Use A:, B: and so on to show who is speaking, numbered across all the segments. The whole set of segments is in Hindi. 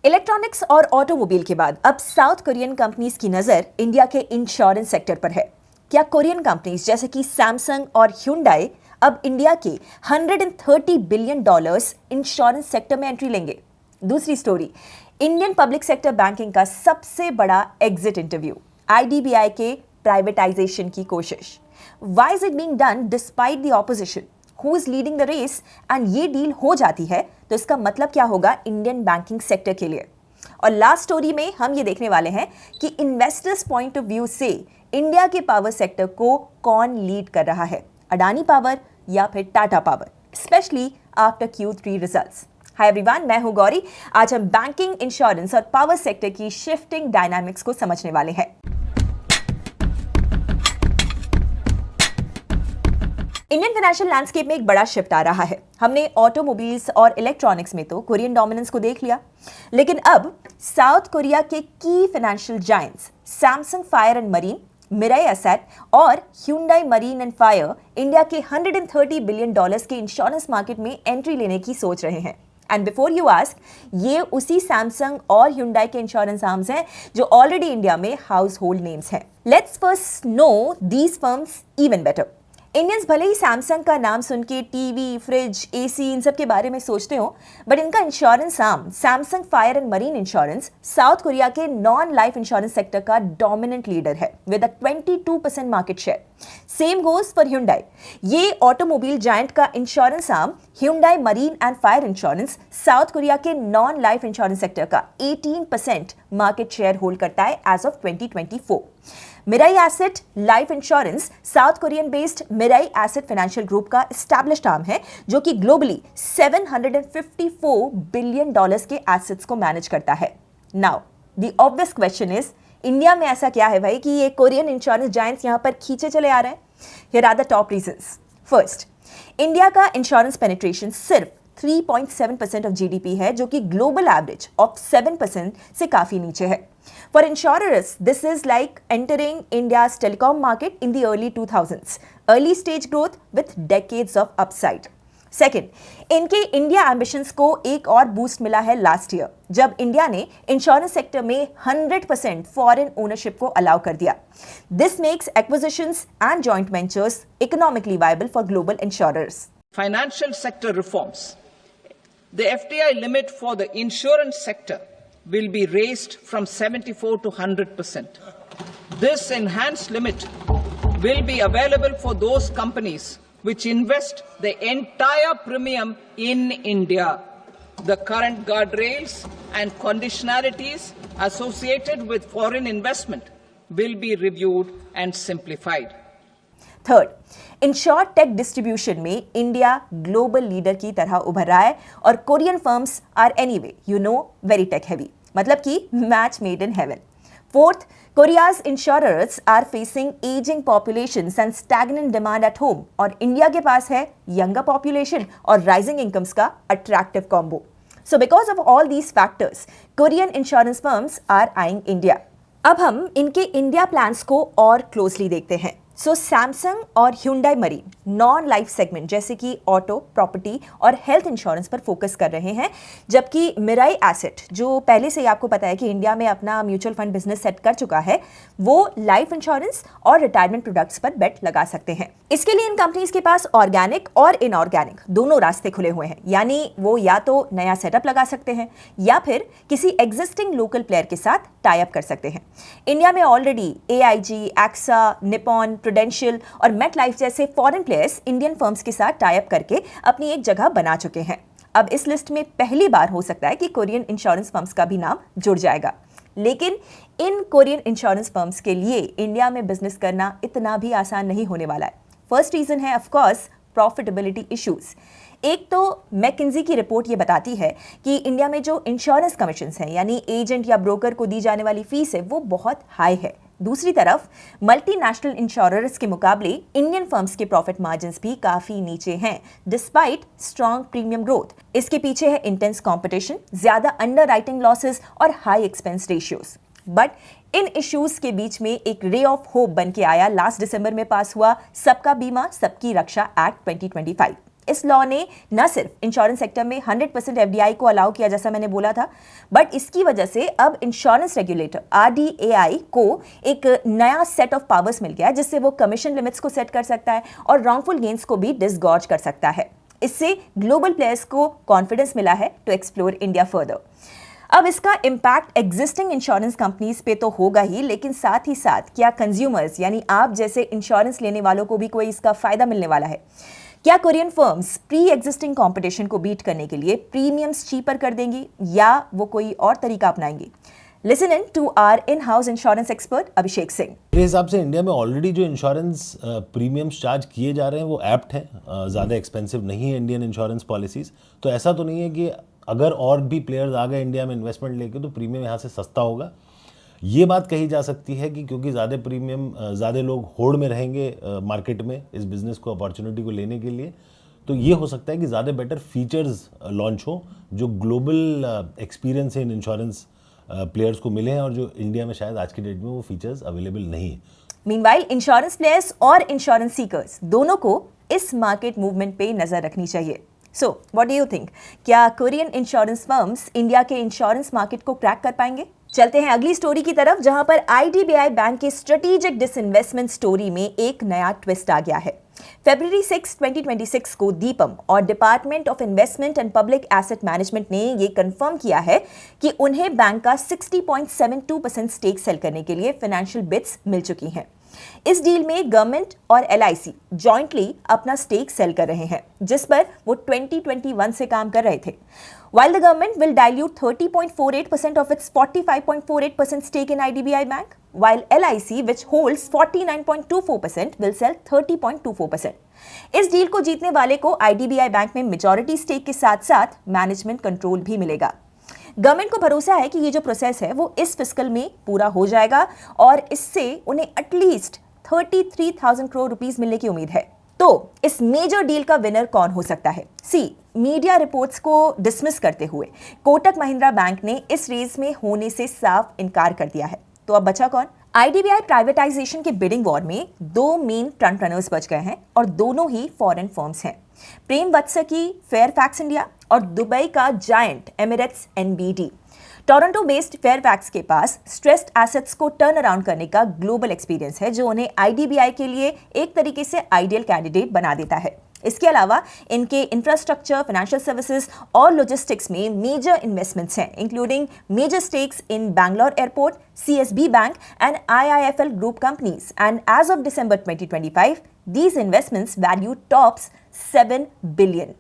A: इलेक्ट्रॉनिक्स और ऑटोमोबाइल के बाद अब साउथ कोरियन कंपनीज की नजर इंडिया के इंश्योरेंस सेक्टर पर है। क्या कोरियन कंपनीज जैसे कि सैमसंग और ह्यूंडई अब इंडिया के $130 बिलियन इंश्योरेंस सेक्टर में एंट्री लेंगे? दूसरी story, Indian public sector banking का सबसे बड़ा एग्जिट इंटरव्यू, आईडीबीआई के प्राइवेटाइजेशन की कोशिश। Why is it being done despite the opposition? Who is leading the race? And ये डील हो जाती है तो इसका मतलब क्या होगा इंडियन बैंकिंग सेक्टर के लिए? और लास्ट स्टोरी में हम ये देखने वाले हैं कि इन्वेस्टर्स पॉइंट ऑफ व्यू से इंडिया के पावर सेक्टर को कौन लीड कर रहा है, अडानी पावर या फिर Tata power, specially after Q3 results. Hi everyone, मैं हूं गौरी। आज हम बैंकिंग, इंश्योरेंस और पावर सेक्टर की शिफ्टिंग डायनामिक्स को समझने वाले हैं। इंडियन फाइनेंशियल लैंडस्केप में एक बड़ा शिफ्ट आ रहा है। हमने ऑटोमोबाइल्स और इलेक्ट्रॉनिक्स में तो कोरियन डोमिनेंस को देख लिया, लेकिन अब साउथ कोरिया के की financial giants Samsung fire and marine, Mirae asset और Hyundai marine and fire India के $130 बिलियन के इंश्योरेंस मार्केट में एंट्री लेने की सोच रहे हैं। एंड बिफोर यू आस्क, ये उसी सैमसंग और ह्यूंडई के इंश्योरेंस आर्म्स हैं जो ऑलरेडी इंडिया में हाउस होल्ड नेम्स हैं। Let's first know these firms even better. Indians भले ही सैमसंग का नाम सुन के टीवी, फ्रिज, एसी इन सब के बारे में सोचते हो, बट इनका insurance arm Samsung fire and marine insurance South Korea के नॉन लाइफ इंश्योरेंस सेक्टर का डोमिनेंट लीडर है with a 22% market share. Same goes for Hyundai. ये ऑटोमोबाइल जायंट का insurance arm Hyundai marine and fire insurance South Korea के नॉन लाइफ इंश्योरेंस सेक्टर का 18% मार्केट शेयर होल्ड करता है as of 2024। Mirae asset life insurance South Korean based Mirae asset financial group का एस्टैब्लिश्ड आर्म है जो कि ग्लोबली $754 बिलियन के एसेट्स को मैनेज करता है। Now the obvious question is, India में ऐसा क्या है भाई कि ये कोरियन इंश्योरेंस जायंट्स यहां पर खींचे चले आ रहे हैं? Here are the top reasons. First, India का इंश्योरेंस पेनिट्रेशन सिर्फ 3.7% ऑफ जीडीपी है, जो कि ग्लोबल एवरेज ऑफ 7% से काफी नीचे है। For insurers, this is like entering India's telecom market in the early 2000s. Early stage growth with decades of upside. Second, इनके इंडिया एम्बिशंस को एक और बूस्ट मिला है लास्ट ईयर, जब इंडिया ने इंश्योरेंस सेक्टर में 100% फॉरेन ओनरशिप को अलाउ कर दिया। This makes acquisitions and joint ventures economically viable for global insurers.
B: Financial sector reforms. The FDI limit for the insurance sector will be raised from 74 to 100%. This enhanced limit will be available for those companies which invest the entire premium in India. The current guardrails and conditionalities associated with foreign investment will be reviewed and simplified.
A: Third, insure tech distribution में इंडिया ग्लोबल लीडर की तरह उभर रहा है और Korean firms are anyway very tech heavy, मतलब कि match made in heaven. Fourth, Korea's insurers are facing ageing populations and stagnant demand at home, और इंडिया के पास है यंगर पॉपुलेशन और राइजिंग इनकम्स का attractive combo. So because of all these factors, Korean insurance firms are eyeing India. अब हम इनके इंडिया प्लान्स को और क्लोजली देखते हैं। सो सैमसंग और Hyundai marine non life segment जैसे कि ऑटो, प्रॉपर्टी और हेल्थ इंश्योरेंस पर फोकस कर रहे हैं, जबकि मिराई एसेट, जो पहले से ही आपको पता है कि इंडिया में अपना म्यूचुअल फंड बिजनेस सेट कर चुका है, वो लाइफ इंश्योरेंस और रिटायरमेंट प्रोडक्ट्स पर बेट लगा सकते हैं। इसके लिए इन कंपनीज के पास ऑर्गेनिक और इनऑर्गेनिक दोनों रास्ते खुले हुए हैं, यानी वो या तो नया सेटअप लगा सकते हैं या फिर किसी एग्जिस्टिंग लोकल प्लेयर के साथ टाई अप कर सकते हैं। इंडिया में already AIG, Axa, Nippon, Prudential और मेट लाइफ जैसे फॉरेन प्लेयर्स इंडियन फर्म्स के साथ टाई अप करके अपनी एक जगह बना चुके हैं। अब इस लिस्ट में पहली बार हो सकता है कि कोरियन इंश्योरेंस फर्म्स का भी नाम जुड़ जाएगा, लेकिन इन कोरियन इंश्योरेंस फर्म्स के लिए इंडिया में बिजनेस करना इतना भी आसान नहीं होने वाला है। फर्स्ट रीजन है ऑफ कोर्स प्रॉफिटेबिलिटी इश्यूज। एक तो मैकिंजी की रिपोर्ट ये बताती है कि इंडिया में जो इंश्योरेंस कमीशंस हैं, यानी एजेंट या ब्रोकर को दी जाने वाली फीस है, वो बहुत हाई है। दूसरी तरफ मल्टीनेशनल इंश्योरर्स के मुकाबले इंडियन फर्म्स के प्रॉफिट मार्जिन्स भी काफी नीचे हैं डिस्पाइट स्ट्रॉन्ग प्रीमियम ग्रोथ। इसके पीछे है इंटेंस कंपटीशन, ज्यादा अंडर राइटिंग लॉसेज और high expense ratios. But in issues के बीच में एक रे ऑफ होप बन के आया लास्ट दिसंबर में पास हुआ सबका बीमा सबकी रक्षा एक्ट 2025। इस लॉ ने न सिर्फ इंश्योरेंस सेक्टर में 100% एफडीआई को अलाउ किया, जैसा मैंने बोला था, बट इसकी वजह से अब इंश्योरेंस रेगुलेटर आरडीएआई को एक नया सेट ऑफ पावर्स मिल गया है, जिससे वो कमीशन लिमिट्स को सेट कर सकता है और रॉन्गफुल गेन्स को भी डिसगॉर्ज कर सकता है। इससे ग्लोबल प्लेयर्स को कॉन्फिडेंस मिला है टू एक्सप्लोर इंडिया फर्दर। अब इसका इम्पैक्ट एग्जिस्टिंग इंश्योरेंस कंपनीज पे तो होगा ही, लेकिन साथ ही साथ क्या कंज्यूमर्स यानी आप जैसे इंश्योरेंस लेने वालों को भी कोई इसका फायदा मिलने वाला है? क्या Korean firms pre existing competition को बीट करने के लिए प्रीमियम्स चीपर कर देंगी या वो कोई और तरीका अपनाएंगी? Listen in to our in house insurance expert Abhishek Singh.
C: मेरे हिसाब से इंडिया में ऑलरेडी जो इंश्योरेंस प्रीमियम्स चार्ज किए जा रहे हैं वो एप्ट हैं, ज़्यादा एक्सपेंसिव नहीं है इंडियन इंश्योरेंस पॉलिसीज़। तो ऐसा तो नहीं है कि अगर और भी प्लेयर्स आ गए इंडिया में इन्वेस्टमेंट लेके तो प्रीमियम यहाँ से सस्ता होगा। ये बात कही जा सकती है कि क्योंकि ज़्यादा प्रीमियम, ज़्यादा लोग होड़ में रहेंगे मार्केट में इस बिज़नेस को, अपॉर्चुनिटी को लेने के लिए, तो ये हो सकता है कि ज़्यादा बेटर फीचर्स लॉन्च हो जो ग्लोबल एक्सपीरियंस है इन इंश्योरेंस प्लेयर्स को मिले हैं और जो इंडिया में शायद आज की डेट में वो फीचर्स अवेलेबल नहीं है।
A: मीनवाइल इंश्योरेंस प्लेयर्स और इंश्योरेंस सीकर्स दोनों को इस मार्केट मूवमेंट पे नजर रखनी चाहिए। So what do you think, क्या कोरियन इंश्योरेंस फर्म्स इंडिया के इंश्योरेंस मार्केट को क्रैक कर पाएंगे? चलते हैं अगली स्टोरी की तरफ, जहां पर आईडीबीआई बैंक के स्ट्रेटेजिक डिसइन्वेस्टमेंट स्टोरी में एक नया ट्विस्ट आ गया है। फरवरी 6, 2026 को दीपम और department of investment and public asset management ने यह कंफर्म किया है कि उन्हें बैंक का 60.72% स्टेक सेल करने के लिए फाइनेंशियल बिड्स मिल चुकी हैं। इस डील में गवर्नमेंट और एलआईसी जॉइंटली अपना स्टेक सेल कर रहे हैं, जिस पर वो 2021 से काम कर रहे थे। While the government will dilute 30.48% of its 45.48% stake in IDBI Bank, while LIC, which holds 49.24%, will sell 30.24%. इस डील को जीतने वाले को IDBI बैंक में मेजॉरिटी स्टेक के साथ साथ मैनेजमेंट कंट्रोल भी मिलेगा। गवर्नमेंट को भरोसा है कि ये जो प्रोसेस है वो इस फिस्कल में पूरा हो जाएगा और इससे उन्हें एटलीस्ट 33,000 करोड़ रुपीस मिलने की उम्मीद है। तो इस मेजर डील का विनर कौन हो सकता है? मीडिया रिपोर्ट्स को डिसमिस करते हुए कोटक महिंद्रा बैंक ने इस रेस में होने से साफ इनकार कर दिया है। तो अब बचा कौन? आईडीबीआई प्राइवेटाइजेशन के बिडिंग वॉर में दो मेन फ्रंट रनर्स बच गए हैं और दोनों ही फॉरेन फर्म्स हैं। प्रेम वत्स की फेयरफैक्स इंडिया और दुबई का giant Emirates NBD. Toronto based Fairfax के पास स्ट्रेस्ड एसेट्स को टर्न अराउंड करने का ग्लोबल एक्सपीरियंस है, जो उन्हें आईडीबीआई के लिए एक तरीके से आइडियल कैंडिडेट बना देता है। इसके अलावा इनके इंफ्रास्ट्रक्चर, फाइनेंशियल सर्विसेज और लॉजिस्टिक्स में मेजर इन्वेस्टमेंट्स हैं, including major stakes in Bangalore airport, CSB bank and IIFL group companies. And as of December 2025, these investments value tops 7 billion.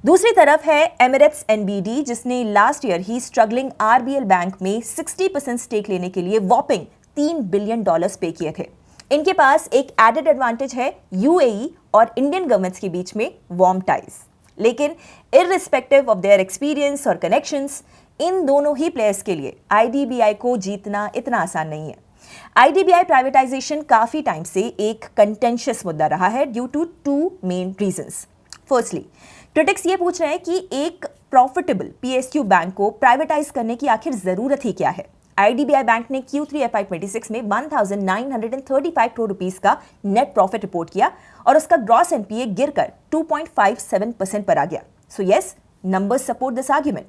A: दूसरी तरफ है एमिरेट्स एनबीडी, जिसने लास्ट ईयर ही स्ट्रगलिंग आरबीएल बैंक में 60% स्टेक लेने के लिए वॉपिंग $3 बिलियन पे किए थे। इनके पास एक एडेड एडवांटेज है यूएई और इंडियन गवर्नमेंट्स के बीच में वार्म टाइज। लेकिन इररिस्पेक्टिव ऑफ देयर एक्सपीरियंस और कनेक्शंस, इन दोनों ही प्लेयर्स के लिए आईडीबीआई को जीतना इतना आसान नहीं है। आईडीबीआई प्राइवेटाइजेशन काफी टाइम से एक कंटेंशियस मुद्दा रहा है due to two main reasons. Firstly, critics ये पूछ रहे हैं कि एक प्रॉफिटेबल पीएसयू बैंक को प्राइवेटाइज करने की आखिर जरूरत ही क्या है? आईडीबीआई बैंक ने Q3 FY26 में 1935 करोड़ रुपीस का नेट प्रॉफिट रिपोर्ट किया और उसका ग्रॉस एनपीए गिरकर 2.57% पर आ गया। So yes, numbers support this argument.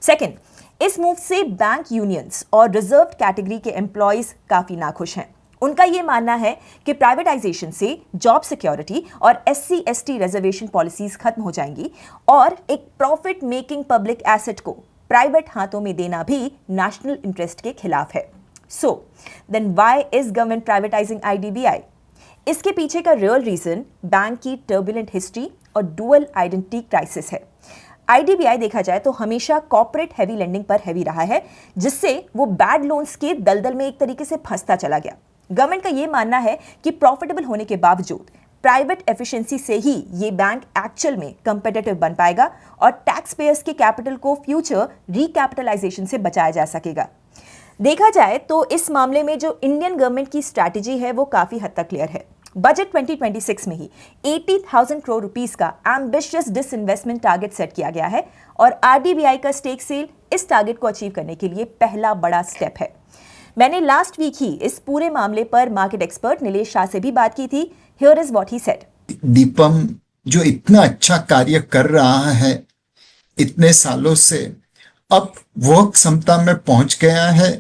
A: Second, इस मूव से बैंक यूनियंस और रिजर्व्ड कैटेगरी के एम्प्लॉयज काफी नाखुश हैं। उनका यह मानना है कि प्राइवेटाइजेशन से जॉब सिक्योरिटी और SC/ST रिजर्वेशन पॉलिसीज खत्म हो जाएंगी और एक प्रॉफिट मेकिंग पब्लिक एसेट को प्राइवेट हाथों में देना भी नेशनल इंटरेस्ट के खिलाफ है। So then why is government privatising IDBI? इसके पीछे का रियल रीजन बैंक की टर्बुलेंट हिस्ट्री और डुअल आइडेंटिटी क्राइसिस है। आईडीबीआई देखा जाए तो हमेशा कॉर्पोरेट हैवी लेंडिंग पर हैवी रहा है, जिससे वो बैड लोन्स के दलदल में एक तरीके से फंसता चला गया। गवर्नमेंट का यह मानना है कि प्रॉफिटेबल होने के बावजूद प्राइवेट एफिशिएंसी से ही ये बैंक एक्चुअल में कंपेटिटिव बन पाएगा और टैक्स पेयर्स के कैपिटल को फ्यूचर रिकैपिटलाइजेशन से बचाया जा सकेगा। देखा जाए तो इस मामले में जो इंडियन गवर्नमेंट की स्ट्रैटेजी है वो काफी हद तक क्लियर है। बजट 2026 में ही 80,000 करोड़ रुपीस का एम्बिशियस डिसइन्वेस्टमेंट टारगेट सेट किया गया है और आरडीबीआई का स्टेक सेल इस टारगेट को अचीव करने के लिए पहला बड़ा स्टेप है। मैंने लास्ट वीक ही इस पूरे मामले पर मार्केट एक्सपर्ट नीलेश शाह से भी बात की थी। Here is what he said.
D: Deepam जो इतना अच्छा कार्य कर रहा है इतने सालों से, अब वह क्षमता में पहुंच गया है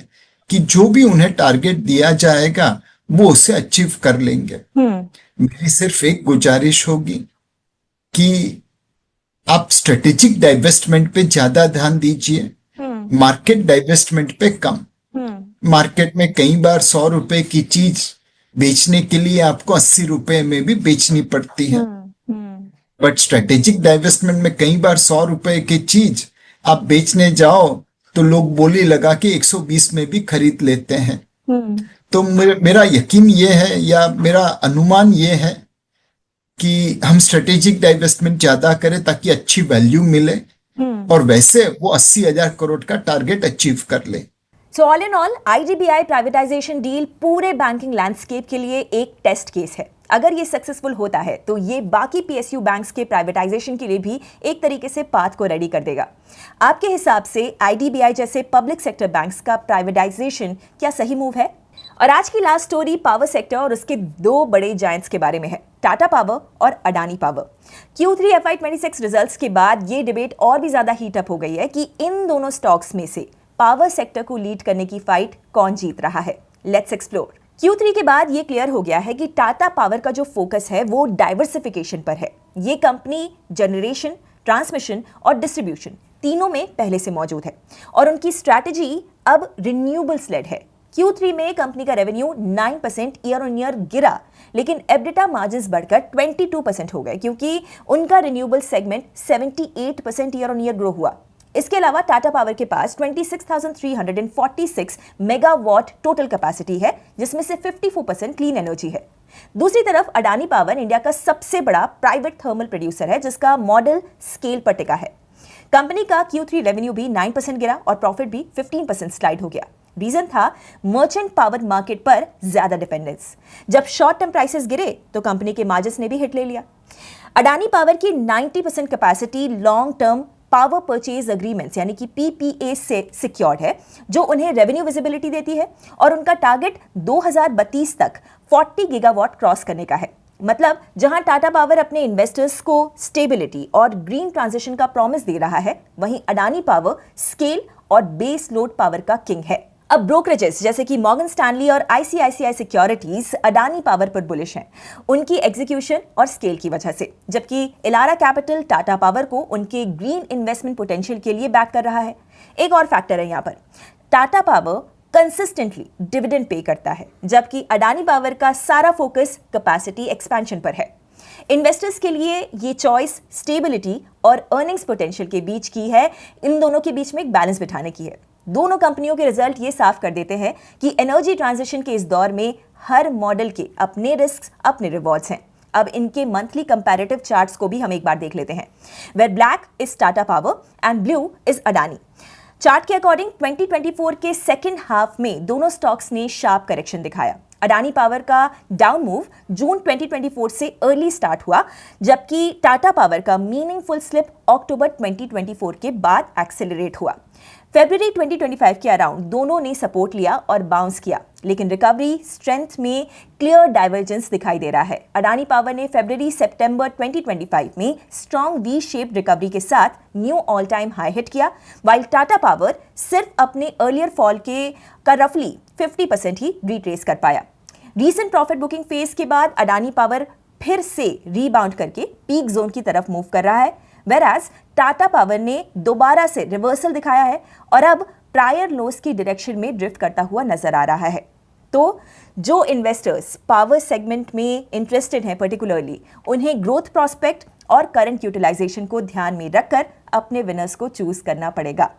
D: कि जो भी उन्हें टारगेट दिया जाएगा वो उसे अचीव कर लेंगे। मेरी सिर्फ एक गुजारिश होगी कि आप स्ट्रेटेजिक डाइवेस्टमेंट पे ज्यादा ध्यान दीजिए, मार्केट डाइवेस्टमेंट पे कम। मार्केट में कई बार 100 रुपए की चीज बेचने के लिए आपको 80 रुपए में भी बेचनी पड़ती है, बट स्ट्रेटेजिक डाइवेस्टमेंट में कई बार 100 रुपए की चीज आप बेचने जाओ तो लोग बोली लगा के 120 में भी खरीद लेते हैं। तो मेरा यकीन ये है या मेरा अनुमान ये है कि हम स्ट्रेटेजिक डाइवेस्टमेंट ज्यादा करें ताकि अच्छी वैल्यू मिले और वैसे वो 80,000 करोड़ का टारगेट अचीव कर ले।
A: So all in all IDBI privatisation deal पूरे बैंकिंग लैंडस्केप के लिए एक टेस्ट केस है। अगर ये सक्सेसफुल होता है तो ये बाकी पीएसयू बैंक्स के प्राइवेटाइजेशन के लिए भी एक तरीके से पाथ को रेडी कर देगा। आपके हिसाब से आईडीबीआई जैसे पब्लिक सेक्टर बैंक्स का प्राइवेटाइजेशन क्या सही मूव है? और आज की लास्ट स्टोरी पावर सेक्टर और उसके दो बड़े जायंट्स के बारे में है, टाटा पावर और Adani power. Q3 FY26 results के बाद ये डिबेट और भी ज्यादा हीट अप हो गई है कि इन दोनों स्टॉक्स में से पावर सेक्टर को लीड करने की फाइट कौन जीत रहा है। Let's explore. Q3 के बाद ये क्लियर हो गया है कि टाटा पावर का जो फोकस है वो डाइवर्सिफिकेशन पर है। ये कंपनी जनरेशन, ट्रांसमिशन और डिस्ट्रीब्यूशन तीनों में पहले से मौजूद है और उनकी स्ट्रैटेजी अब रिन्यूएबल्स लेड है। Q3 में कंपनी का रेवेन्यू 9% ईयर ऑन ईयर गिरा, लेकिन एबिटा मार्जिन्स बढ़कर 22% हो गए क्योंकि उनका renewable segment 78% year on year grow हुआ। इसके अलावा टाटा पावर के पास 26,346 मेगावाट टोटल कैपेसिटी है, जिसमें से 54% क्लीन एनर्जी है। दूसरी तरफ अडानी पावर इंडिया का सबसे बड़ा प्राइवेट थर्मल प्रोड्यूसर है, जिसका मॉडल स्केल पर टिका है। कंपनी का Q3 रेवेन्यू भी 9% गिरा और प्रॉफिट भी 15% स्लाइड हो गया। रीजन था मर्चेंट पावर मार्केट पर ज्यादा डिपेंडेंस। जब शॉर्ट टर्म प्राइसेस गिरे तो कंपनी के मार्जिन्स ने भी हिट ले लिया। अडानी पावर की 90% capacity long term power purchase agreements यानी कि PPA से सिक्योर्ड है, जो उन्हें रेवेन्यू विजिबिलिटी देती है और उनका टारगेट 2032 तक 40 गीगावाट क्रॉस करने का है। मतलब जहां टाटा पावर अपने इन्वेस्टर्स को स्टेबिलिटी और ग्रीन ट्रांजिशन का प्रॉमिस दे रहा है, वहीं अडानी पावर स्केल और बेस लोड पावर का किंग है। अब ब्रोकरेजेस जैसे कि मॉर्गन स्टैनली और ICICI सिक्योरिटीज अडानी पावर पर बुलिश हैं, उनकी एग्जीक्यूशन और स्केल की वजह से, जबकि इलारा कैपिटल टाटा पावर को उनके ग्रीन इन्वेस्टमेंट पोटेंशियल के लिए बैक कर रहा है। एक और फैक्टर है यहाँ पर, Tata power consistently dividend pay करता है, जबकि अडानी पावर का सारा फोकस कैपेसिटी एक्सपेंशन पर है। इन्वेस्टर्स के लिए ये चॉइस स्टेबिलिटी और अर्निंग्स पोटेंशियल के बीच की है, इन दोनों के बीच में एक बैलेंस बिठाने की है। दोनों कंपनियों के रिजल्ट ये साफ कर देते हैं कि एनर्जी ट्रांजिशन के इस दौर में हर मॉडल के अपने रिस्क, अपने रिवॉर्ड्स हैं। अब इनके मंथली कंपैरेटिव चार्ट्स को भी हम एक बार देख लेते हैं, where black is Tata power and blue is Adani. Chart के अकॉर्डिंग 2024 के सेकेंड हाफ में दोनों स्टॉक्स ने शार्प करेक्शन दिखाया। अडानी पावर का डाउन मूव जून 2024 से अर्ली स्टार्ट हुआ, जबकि टाटा पावर का मीनिंगफुल स्लिप अक्टूबर 2024 के बाद एक्सेलरेट हुआ। फरवरी 2025 के अराउंड दोनों ने सपोर्ट लिया और बाउंस किया, लेकिन रिकवरी स्ट्रेंथ में क्लियर डाइवर्जेंस दिखाई दे रहा है। अडानी पावर ने फरवरी सितंबर 2025 में स्ट्रॉन्ग वी शेप रिकवरी के साथ knew all time high hit किया, वाइल टाटा पावर सिर्फ अपने अर्लियर फॉल का रफली 50% ही रिट्रेस कर पाया। रीसेंट प्रॉफिट बुकिंग फेज के बाद अडानी पावर फिर से रीबाउंड करके पीक जोन की तरफ मूव कर रहा है, whereas टाटा पावर ने दोबारा से रिवर्सल दिखाया है और अब प्रायर लोस की डायरेक्शन में ड्रिफ्ट करता हुआ नजर आ रहा है। तो जो इन्वेस्टर्स पावर सेगमेंट में इंटरेस्टेड हैं पर्टिकुलरली, उन्हें ग्रोथ प्रोस्पेक्ट और करंट यूटिलाइजेशन को ध्यान में रखकर अपने विनर्स को चूज करना पड़ेगा।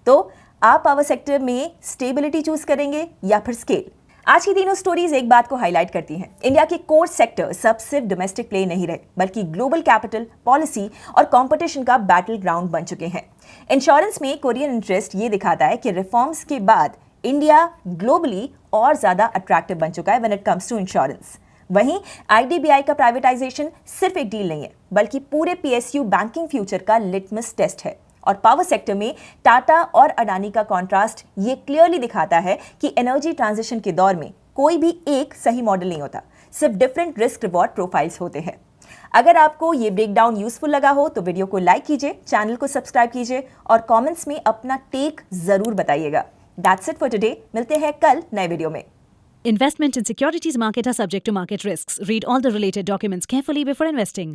A: तो आप पावर सेक्टर में स्टेबिलिटी चूज करेंगे या फिर स्केल? आज की तीनों स्टोरीज एक बात को हाईलाइट करती हैं, इंडिया के कोर सेक्टर सब सिर्फ डोमेस्टिक प्ले नहीं रहे, बल्कि ग्लोबल कैपिटल, पॉलिसी और कंपटीशन का बैटल ग्राउंड बन चुके हैं। इंश्योरेंस में कोरियन इंटरेस्ट ये दिखाता है कि रिफॉर्म्स के बाद इंडिया ग्लोबली और ज्यादा अट्रैक्टिव बन चुका है when it comes to insurance. वहीं आईडीबीआई का प्राइवेटाइजेशन सिर्फ एक डील नहीं है, बल्कि पूरे पीएसयू बैंकिंग फ्यूचर का लिटमस टेस्ट है। और पावर सेक्टर में टाटा और अडानी का कॉन्ट्रास्ट ये क्लियरली दिखाता है कि एनर्जी ट्रांजिशन के दौर में कोई भी एक सही मॉडल नहीं होता, सिर्फ डिफरेंट रिस्क रिवॉर्ड प्रोफाइल्स होते हैं। अगर आपको ये ब्रेकडाउन यूजफुल लगा हो तो वीडियो को लाइक कीजिए, चैनल को सब्सक्राइब कीजिए और कमेंट्स में अपना टेक जरूर बताइएगा। That's it for today. मिलते हैं कल नए वीडियो में।
E: Investment in securities market are subject to market risks. Read all the related documents carefully before investing.